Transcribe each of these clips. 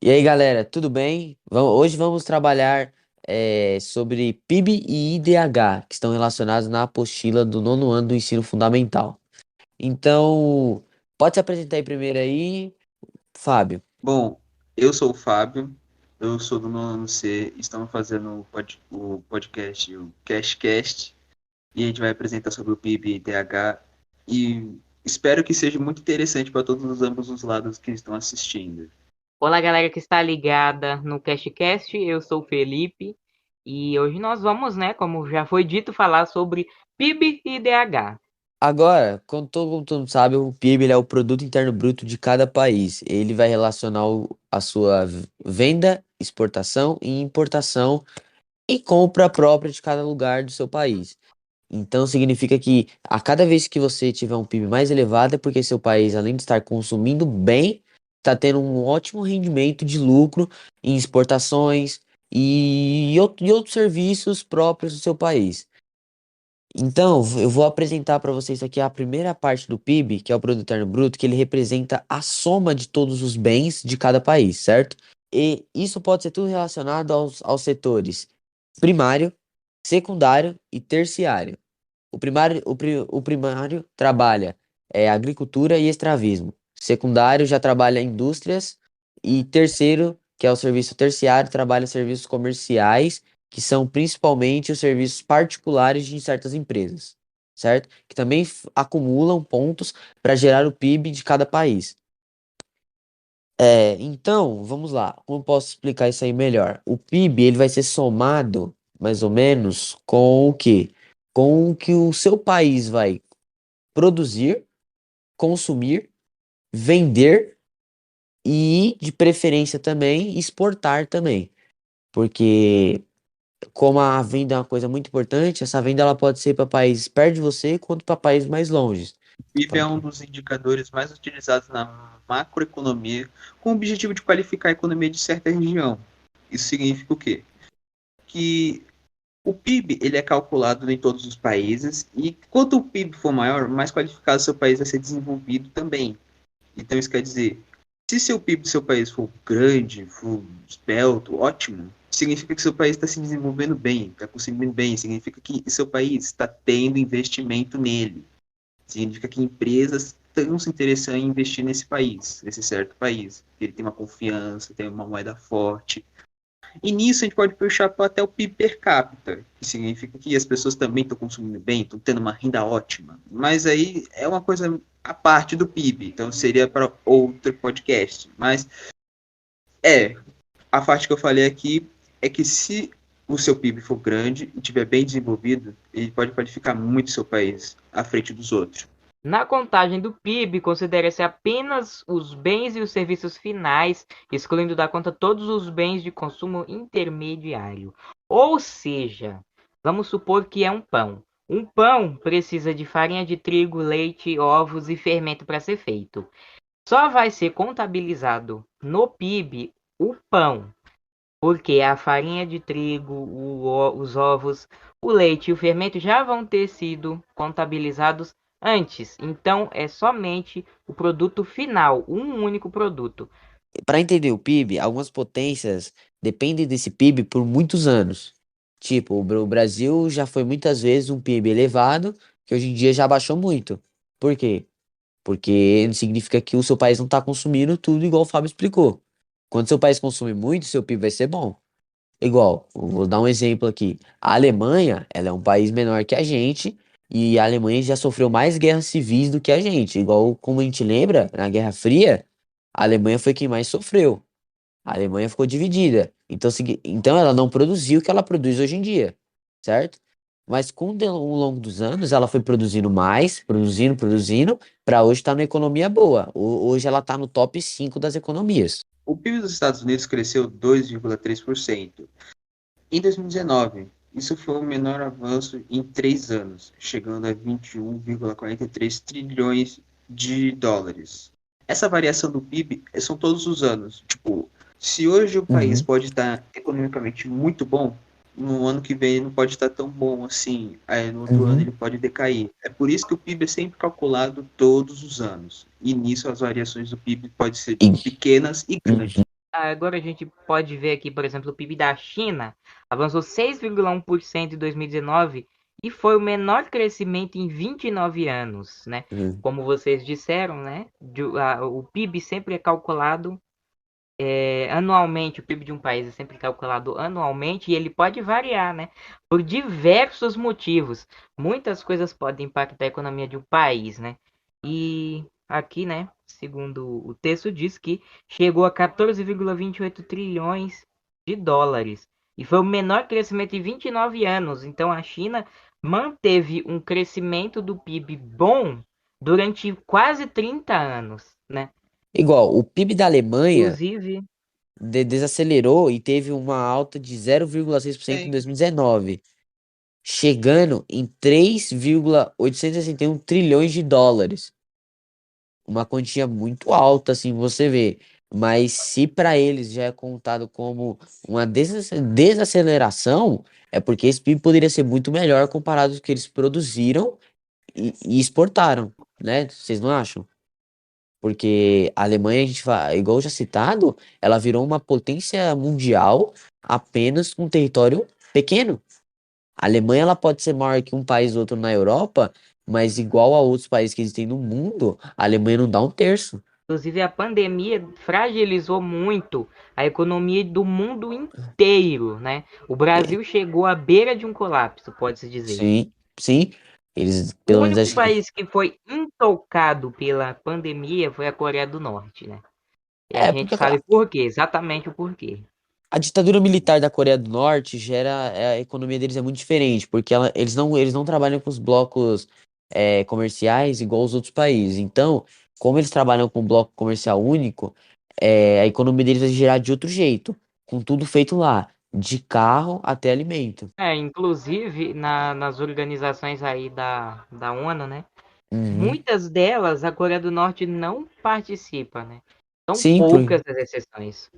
E aí, galera, tudo bem? Hoje vamos trabalhar sobre PIB e IDH, que estão relacionados na apostila do nono ano do ensino fundamental. Então, pode se apresentar aí primeiro aí, Fábio. Bom, eu sou o Fábio, eu sou do nono C, estamos fazendo o podcast, o CashCast, e a gente vai apresentar sobre o PIB e DH, e espero que seja muito interessante para todos os ambos os lados que estão assistindo. Olá, galera que está ligada no CashCast, eu sou o Felipe e hoje nós vamos, né, como já foi dito, falar sobre PIB e IDH. Agora, como todo mundo sabe, o PIB ele é o produto interno bruto de cada país. Ele vai relacionar a sua venda, exportação e importação e compra própria de cada lugar do seu país. Então significa que a cada vez que você tiver um PIB mais elevado é porque seu país, além de estar consumindo bem, está tendo um ótimo rendimento de lucro em exportações e outros serviços próprios do seu país. Então, eu vou apresentar para vocês aqui a primeira parte do PIB, que é o Produto Interno Bruto, que ele representa a soma de todos os bens de cada país, certo? E isso pode ser tudo relacionado aos setores primário, secundário e terciário. O primário trabalha agricultura e escravismo. Secundário já trabalha indústrias. E terceiro, que é o serviço terciário, trabalha serviços comerciais, que são principalmente os serviços particulares de certas empresas, certo? Que também acumulam pontos para gerar o PIB de cada país. Então, vamos lá. Como eu posso explicar isso aí melhor? O PIB ele vai ser somado, mais ou menos, com o quê? Com o que o seu país vai produzir, consumir, vender e, de preferência também, exportar também. Porque, como a venda é uma coisa muito importante, essa venda ela pode ser para países perto de você quanto para países mais longe. O PIB é um dos indicadores mais utilizados na macroeconomia, com o objetivo de qualificar a economia de certa região. Isso significa o quê? Que o PIB ele é calculado em todos os países e quanto o PIB for maior, mais qualificado seu país vai ser desenvolvido também. Então isso quer dizer, se seu PIB do seu país for grande, for esbelto, ótimo, significa que seu país está se desenvolvendo bem, está conseguindo bem, significa que seu país está tendo investimento nele, significa que empresas estão se interessando em investir nesse país, nesse certo país, ele tem uma confiança, tem uma moeda forte, e nisso a gente pode puxar até o PIB per capita, que significa que as pessoas também estão consumindo bem, estão tendo uma renda ótima. Mas aí é uma coisa à parte do PIB, então seria para outro podcast. Mas é, a parte que eu falei aqui é que se o seu PIB for grande e estiver bem desenvolvido, ele pode qualificar muito seu país à frente dos outros. Na contagem do PIB, considera-se apenas os bens e os serviços finais, excluindo da conta todos os bens de consumo intermediário. Ou seja, vamos supor que é um pão. Um pão precisa de farinha de trigo, leite, ovos e fermento para ser feito. Só vai ser contabilizado no PIB o pão, porque a farinha de trigo, os ovos, o leite e o fermento já vão ter sido contabilizados antes. Então é somente o produto final, um único produto. Para entender o PIB, algumas potências dependem desse PIB por muitos anos. Tipo, o Brasil já foi muitas vezes um PIB elevado, que hoje em dia já baixou muito. Por quê? Porque significa que o seu país não está consumindo tudo igual o Fábio explicou. Quando seu país consome muito, seu PIB vai ser bom. Igual, vou dar um exemplo aqui. A Alemanha, ela é um país menor que a gente, e a Alemanha já sofreu mais guerras civis do que a gente. Igual, como a gente lembra, na Guerra Fria, a Alemanha foi quem mais sofreu. A Alemanha ficou dividida. Então ela não produziu o que ela produz hoje em dia, certo? Mas o longo dos anos, ela foi produzindo mais, produzindo, para hoje estar numa economia boa. Hoje ela está no top 5 das economias. O PIB dos Estados Unidos cresceu 2,3%. Em 2019, isso foi o menor avanço em 3 anos, chegando a 21,43 trilhões de dólares. Essa variação do PIB são todos os anos. Tipo, se hoje o país Uhum. pode estar economicamente muito bom, no ano que vem ele não pode estar tão bom assim. Aí no outro ano Uhum. ele pode decair. É por isso que o PIB é sempre calculado todos os anos. E nisso as variações do PIB podem ser E- pequenas e uhum. grandes. agora a gente pode ver aqui, por exemplo, o PIB da China avançou 6,1% em 2019 e foi o menor crescimento em 29 anos, né? Hum. Como vocês disseram, né? O PIB sempre é calculado anualmente, o PIB de um país é sempre calculado anualmente e ele pode variar, né? Por diversos motivos. Muitas coisas podem impactar a economia de um país, né? E aqui, né, segundo o texto, diz que chegou a 14,28 trilhões de dólares. E foi o menor crescimento em 29 anos. Então a China manteve um crescimento do PIB bom durante quase 30 anos, né? Igual, o PIB da Alemanha Inclusive, desacelerou e teve uma alta de 0,6% em Tem. 2019, chegando em 3,861 trilhões de dólares. Uma quantia muito alta, assim, você vê. Mas se para eles já é contado como uma desaceleração, é porque esse PIB poderia ser muito melhor comparado ao que eles produziram e exportaram, né? Vocês não acham? Porque a Alemanha, a gente igual já citado, ela virou uma potência mundial apenas com um território pequeno. A Alemanha ela pode ser maior que um país ou outro na Europa, mas igual a outros países que existem no mundo, a Alemanha não dá um terço. inclusive, a pandemia fragilizou muito a economia do mundo inteiro, né? O É, Brasil chegou à beira de um colapso, pode-se dizer. sim, sim. Eles, O pelo menos, único acho que. país que foi intocado pela pandemia foi a Coreia do Norte, né? E a É, gente porque sabe por quê, exatamente o porquê. a ditadura militar da Coreia do Norte gera, a economia deles é muito diferente, porque eles não trabalham com os blocos comerciais igual os outros países. Então, como eles trabalham com um bloco comercial único, a economia deles vai gerar de outro jeito, com tudo feito lá, de carro até alimento. Inclusive, nas organizações aí da ONU, né? Uhum. Muitas delas, a Coreia do Norte não participa, né? São Sim, poucas as exceções.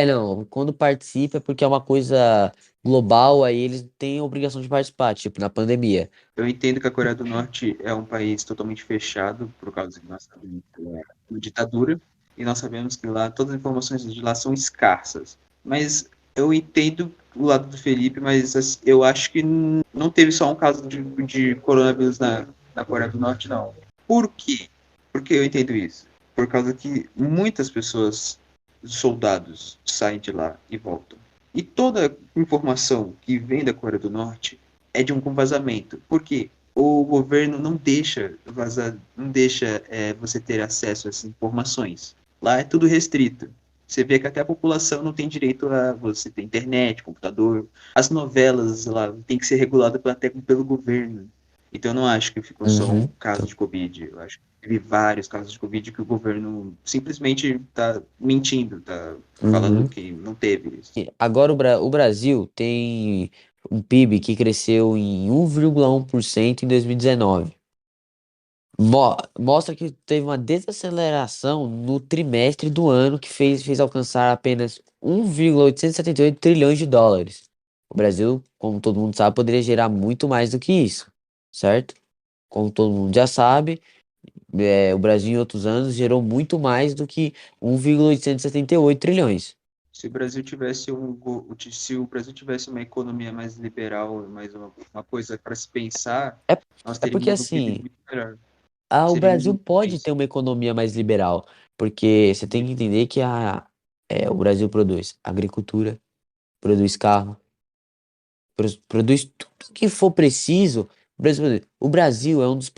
não, quando participa é porque é uma coisa global, aí eles têm a obrigação de participar, tipo na pandemia. Eu entendo que a Coreia do Norte é um país totalmente fechado, por causa que nós sabemos que é uma ditadura, e nós sabemos que lá todas as informações de lá são escassas. Mas eu entendo o lado do Felipe, mas assim, eu acho que não teve só um caso de coronavírus na Coreia do Norte, não. Por quê? Porque eu entendo isso. Por causa que muitas pessoas, soldados, saem de lá e voltam. E toda informação que vem da Coreia do Norte é de um vazamento. Por quê? O governo não deixa vazar, não deixa você ter acesso a essas informações. Lá é tudo restrito. Você vê que até a população não tem direito a você ter internet, computador. As novelas lá tem que ser regulada até pelo governo. Então eu não acho que ficou só um Uhum. caso de Covid. Eu acho que teve vários casos de Covid que o governo simplesmente está mentindo, está falando Uhum. que não teve isso. Agora o Brasil tem um PIB que cresceu em 1,1% em 2019. Mostra que teve uma desaceleração no trimestre do ano que fez alcançar apenas 1,878 trilhões de dólares. O Brasil, como todo mundo sabe, poderia gerar muito mais do que isso, certo? Como todo mundo já sabe, o Brasil em outros anos gerou muito mais do que 1,878 trilhões. Se o Brasil tivesse se o Brasil tivesse uma economia mais liberal, mais uma coisa para se pensar, É, nós é porque teríamos um PIB assim. muito melhor. O Seríamos Brasil um pode ter país. uma economia mais liberal, porque você tem que entender que o Brasil produz agricultura, produz carro, produz tudo que for preciso. O Brasil é um dos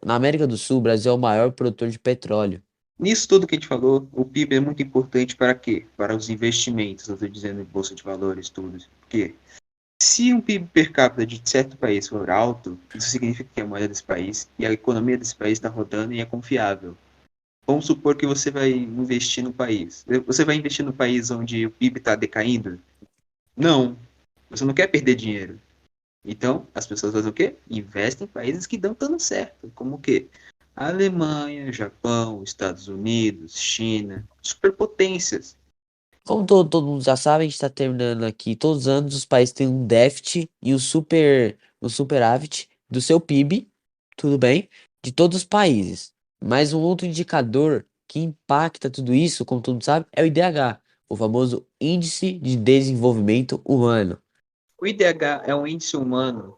na América do Sul, o Brasil é o maior produtor de petróleo. Nisso tudo que a gente falou, o PIB é muito importante para quê? Para os investimentos, eu estou dizendo em bolsa de valores, tudo. Porque se um PIB per capita de certo país for alto, isso significa que a moeda desse país e a economia desse país está rodando e é confiável. Vamos supor que você vai investir no país. Você vai investir no país onde o PIB está decaindo? Não. Você não quer perder dinheiro. Então, as pessoas fazem o quê? Investem em países que dão dando certo, como o quê? Alemanha, Japão, Estados Unidos, China, superpotências. Como todo mundo já sabe, a gente está terminando aqui. Todos os anos os países têm um déficit e o superávit do seu PIB, tudo bem, de todos os países. Mas um outro indicador que impacta tudo isso, como todo mundo sabe, é o IDH, o famoso Índice de Desenvolvimento Humano. O IDH é um índice humano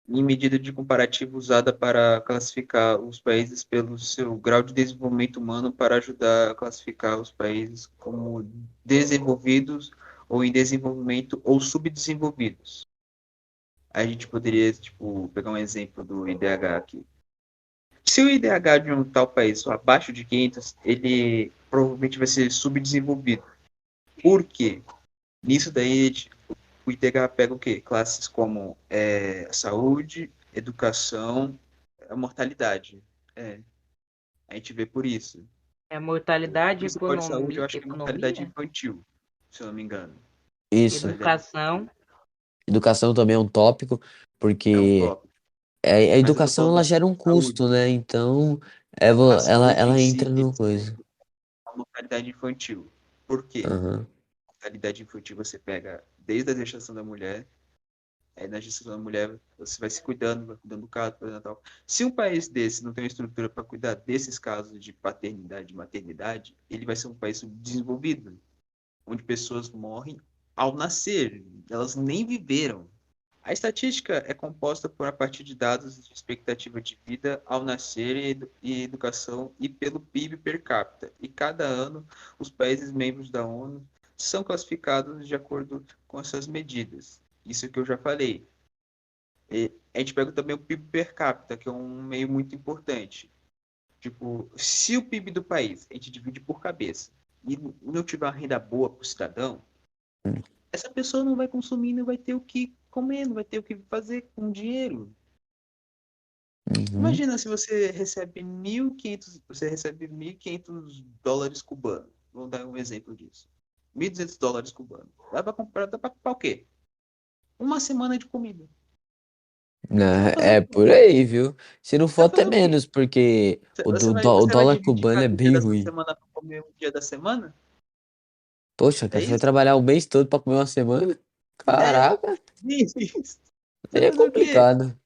em medida de comparativo usada para classificar os países pelo seu grau de desenvolvimento humano para ajudar a classificar os países como desenvolvidos ou em desenvolvimento ou subdesenvolvidos. A gente poderia, tipo, pegar um exemplo do IDH aqui. Se o IDH de um tal país for abaixo de 500, ele provavelmente vai ser subdesenvolvido. Por quê? Nisso daí, o IDH pega o quê? Classes como saúde, educação, a mortalidade. É, a gente vê por isso. É O mortalidade, principal de saúde, eu acho que é mortalidade economia, infantil, se eu não me engano. Isso. Mortalidade educação. Educação também é um tópico, é um porque tópico. a Mas eu tô educação ela falando gera um saúde. custo, né? Então, A saúde em ela si, entra no coisa. a mortalidade infantil. Por quê? Aham. Mortalidade infantil você pega desde a gestação da mulher. Aí na gestação da mulher, você vai se cuidando, vai cuidando do caso, cuidando tal. Se um país desse não tem uma estrutura para cuidar desses casos de paternidade e maternidade, ele vai ser um país subdesenvolvido, onde pessoas morrem ao nascer, elas nem viveram. A estatística é composta por a partir de dados de expectativa de vida ao nascer e educação e pelo PIB per capita. E cada ano, os países membros da ONU são classificados de acordo com essas medidas. Isso que eu já falei. E a gente pega também o PIB per capita, que é um meio muito importante. Tipo, se o PIB do país a gente divide por cabeça e não tiver uma renda boa para o cidadão, essa pessoa não vai consumir, não vai ter o que comer, não vai ter o que fazer com o dinheiro. Uhum. Imagina se você recebe 1.500, você recebe US$ 1.500 cubanos. Vamos dar um exemplo disso. US$ 1.200 cubanos. Dá para comprar o quê? Uma semana de comida. Você vai fazer o É quê? por aí, viu? Se não Você for vai até fazer o quê? menos, porque o Você vai dólar dividir cubano é cada dia bem dessa ruim. semana para comer um dia da semana? Poxa, É cara, você vai isso? trabalhar o mês todo pra comer uma semana? É Caraca, isso. Você aí vai é fazer o quê? complicado.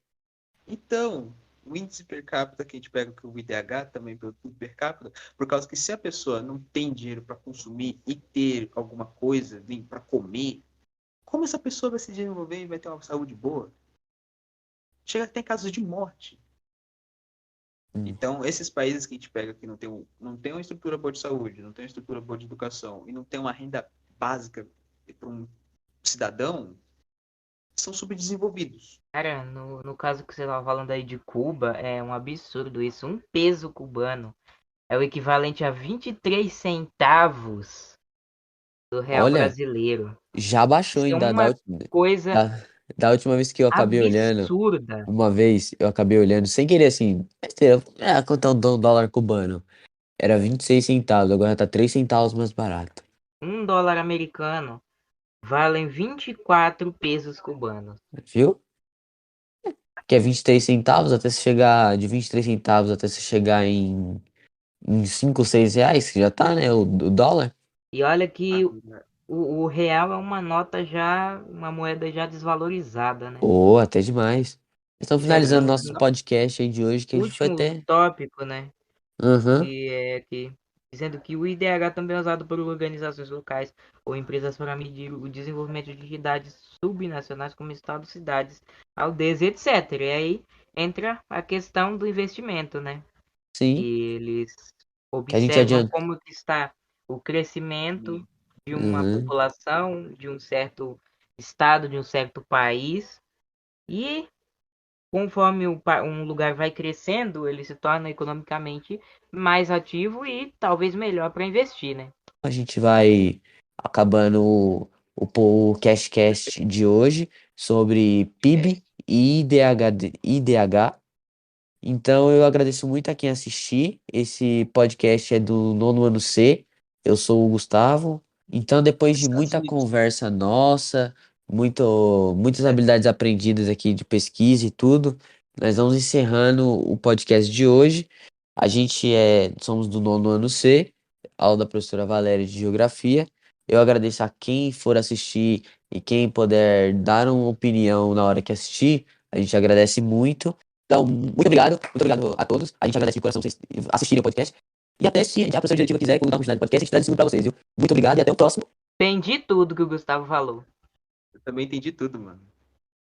Então, o índice per capita que a gente pega, que é o IDH, também pelo PIB per capita, por causa que se a pessoa não tem dinheiro para consumir e ter alguma coisa para comer, como essa pessoa vai se desenvolver e vai ter uma saúde boa? Chega até casos de morte. Hum. Então, esses países que a gente pega que não tem uma estrutura boa de saúde, não tem uma estrutura boa de educação e não tem uma renda básica para um cidadão, são subdesenvolvidos. Cara, no caso que você tava falando aí de Cuba, é um absurdo isso. Um peso cubano é o equivalente a 23 centavos do real Olha, brasileiro. já baixou, Isso é hein? uma coisa Da última vez que eu acabei olhando, absurda. uma vez eu acabei olhando, sem querer assim, besteira, quanto é um dólar cubano? Era 26 centavos, agora tá 3 centavos mais barato. US$ 1 americano valem 24 pesos cubanos. Viu? Que é 23 centavos até você chegar, de 23 centavos até você chegar em 5 6 reais, que já tá, né? O dólar. E olha que o real é uma nota já, uma moeda já desvalorizada, né? Ou até demais. Estamos Já finalizando estamos nosso no podcast aí de hoje, que a gente foi último até. tópico, né? Aham, Que é que dizendo que o IDH também é usado por organizações locais ou empresas para medir o desenvolvimento de entidades subnacionais como estados, cidades, aldeias, etc. E aí entra a questão do investimento, né? sim. Que eles Que a gente observam adianta. como que está o crescimento de uma Uhum. população, de um certo estado, de um certo país, e conforme um lugar vai crescendo, ele se torna economicamente mais ativo e talvez melhor para investir, né? A gente vai acabando o CashCast de hoje sobre PIB e IDH. Então eu agradeço muito a quem assistir. Esse podcast é do nono ano C. Eu sou o Gustavo. Então, depois de Estados muita Unidos. conversa nossa, muitas habilidades aprendidas aqui de pesquisa e tudo, nós vamos encerrando o podcast de hoje. Somos do nono ano C, aula da professora Valéria de Geografia. Eu agradeço a quem for assistir e quem puder dar uma opinião na hora que assistir. A gente agradece muito. Então, muito obrigado a todos. A gente agradece de coração vocês assistirem o podcast. E até se a professora diretiva quiser colocar uma quantidade de podcast, a gente dá distribuir para vocês, viu? Muito obrigado e até o próximo. Entendi tudo que o Gustavo falou. Eu também entendi tudo, mano.